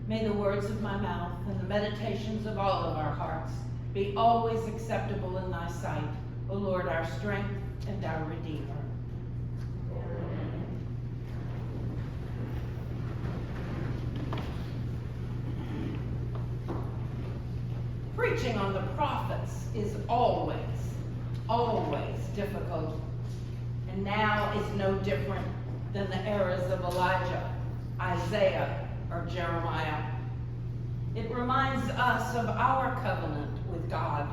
May the words of my mouth and the meditations of all of our hearts be always acceptable in thy sight, O Lord, our strength and our Redeemer. Preaching on the prophets is always difficult, and now is no different than the eras of Elijah, Isaiah, or Jeremiah. It reminds us of our covenant with God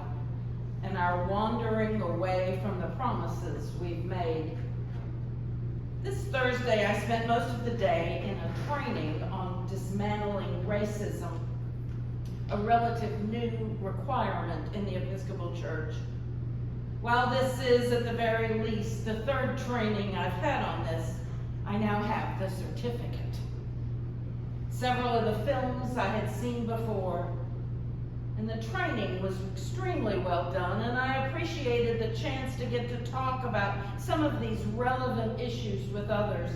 and our wandering away from the promises we've made. This Thursday, I spent most of the day in a training on dismantling racism, a relative new requirement in the Episcopal Church. While this is, at the very least, the third training I've had on this, I now have the certificate. Several of the films I had seen before, and the training was extremely well done, and I appreciated the chance to get to talk about some of these relevant issues with others.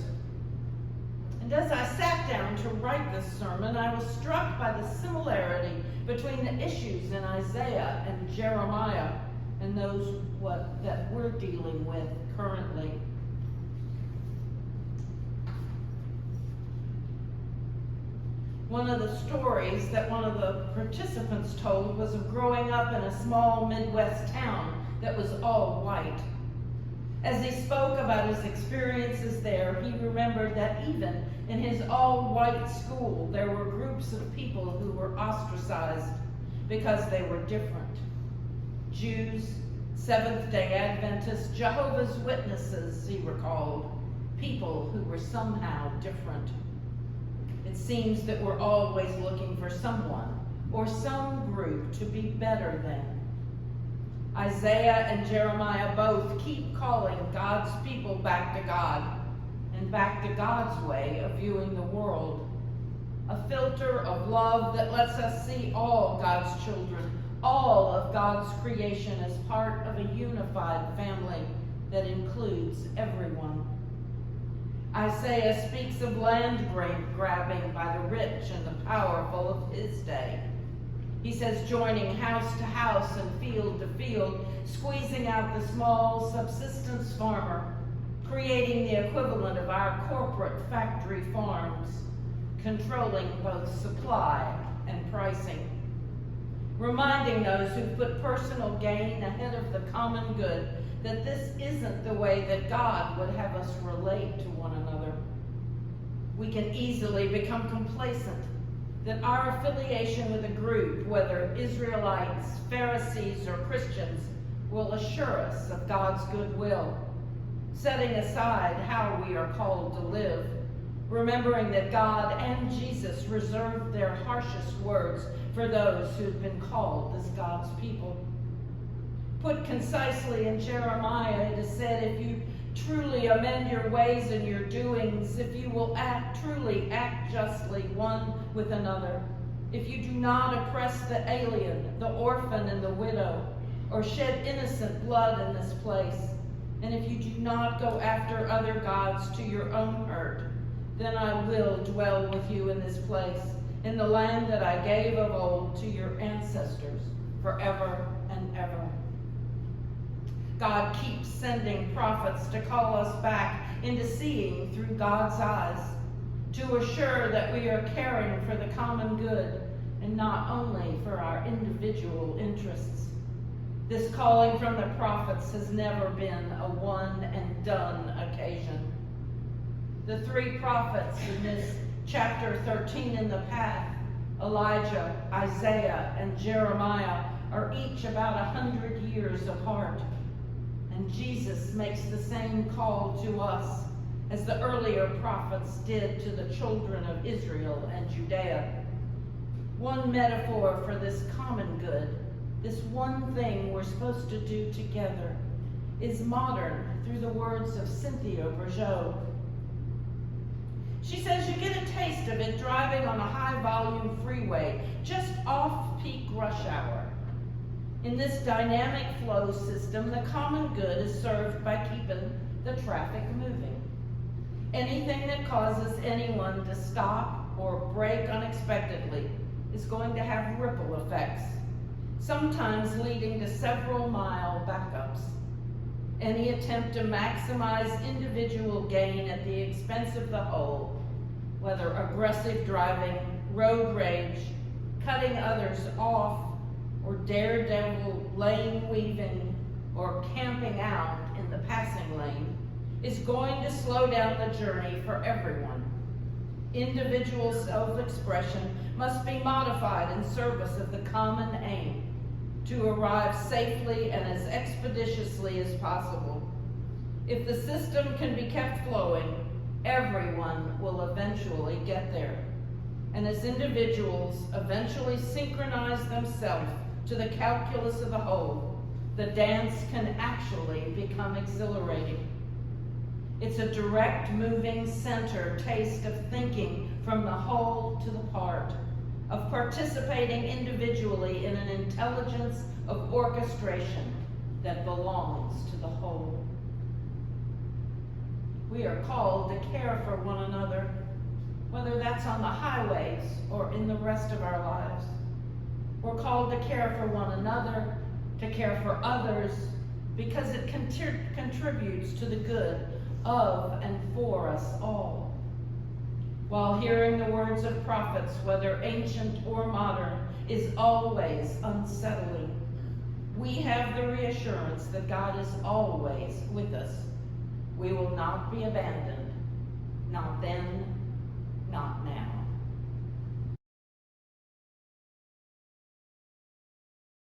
And as I sat down to write this sermon, I was struck by the similarity between the issues in Isaiah and Jeremiah and those that we're dealing with currently. One of the stories that one of the participants told was of growing up in a small Midwest town that was all white. As he spoke about his experiences there, he remembered that even in his all-white school, there were groups of people who were ostracized because they were different. Jews, Seventh-day Adventists, Jehovah's Witnesses, he recalled, people who were somehow different. It seems that we're always looking for someone or some group to be better than. Isaiah and Jeremiah both keep calling God's people back to God and back to God's way of viewing the world. A filter of love that lets us see all God's children, all of God's creation as part of a unified family that includes everyone. Isaiah speaks of land grabbing by the rich and the powerful of his day. He says joining house to house and field to field, squeezing out the small subsistence farmer, creating the equivalent of our corporate factory farms, controlling both supply and pricing. Reminding those who put personal gain ahead of the common good that this isn't the way that God would have us relate to one another. We can easily become complacent that our affiliation with a group, whether Israelites, Pharisees, or Christians, will assure us of God's goodwill, setting aside how we are called to live, remembering that God and Jesus reserved their harshest words for those who've been called as God's people. Put concisely in Jeremiah, it is said, if you truly amend your ways and your doings, if you will truly act justly one with another, if you do not oppress the alien, the orphan, and the widow, or shed innocent blood in this place, and if you do not go after other gods to your own hurt, then I will dwell with you in this place, in the land that I gave of old to your ancestors, forever and ever. God keeps sending prophets to call us back into seeing through God's eyes, to assure that we are caring for the common good and not only for our individual interests. This calling from the prophets has never been a one and done occasion. The three prophets in this chapter 13 in the path, Elijah, Isaiah, and Jeremiah, are each about 100 years apart. And Jesus makes the same call to us as the earlier prophets did to the children of Israel and Judea. One metaphor for this common good, this one thing we're supposed to do together, is modern through the words of Cynthia Bergeau. She says you get a taste of it driving on a high-volume freeway just off peak rush hour. In this dynamic flow system, the common good is served by keeping the traffic moving. Anything that causes anyone to stop or break unexpectedly is going to have ripple effects, sometimes leading to several mile backups. Any attempt to maximize individual gain at the expense of the whole, whether aggressive driving, road rage, cutting others off, or daredevil lane weaving, or camping out in the passing lane, is going to slow down the journey for everyone. Individual self-expression must be modified in service of the common aim, to arrive safely and as expeditiously as possible. If the system can be kept flowing, everyone will eventually get there. And as individuals eventually synchronize themselves to the calculus of the whole, the dance can actually become exhilarating. It's a direct, moving center taste of thinking from the whole to the part, of participating individually in an intelligence of orchestration that belongs to the whole. We are called to care for one another, whether that's on the highways or in the rest of our lives. We're called to care for one another, to care for others, because it contributes to the good of and for us all. While hearing the words of prophets, whether ancient or modern, is always unsettling, we have the reassurance that God is always with us. We will not be abandoned, not then, not now.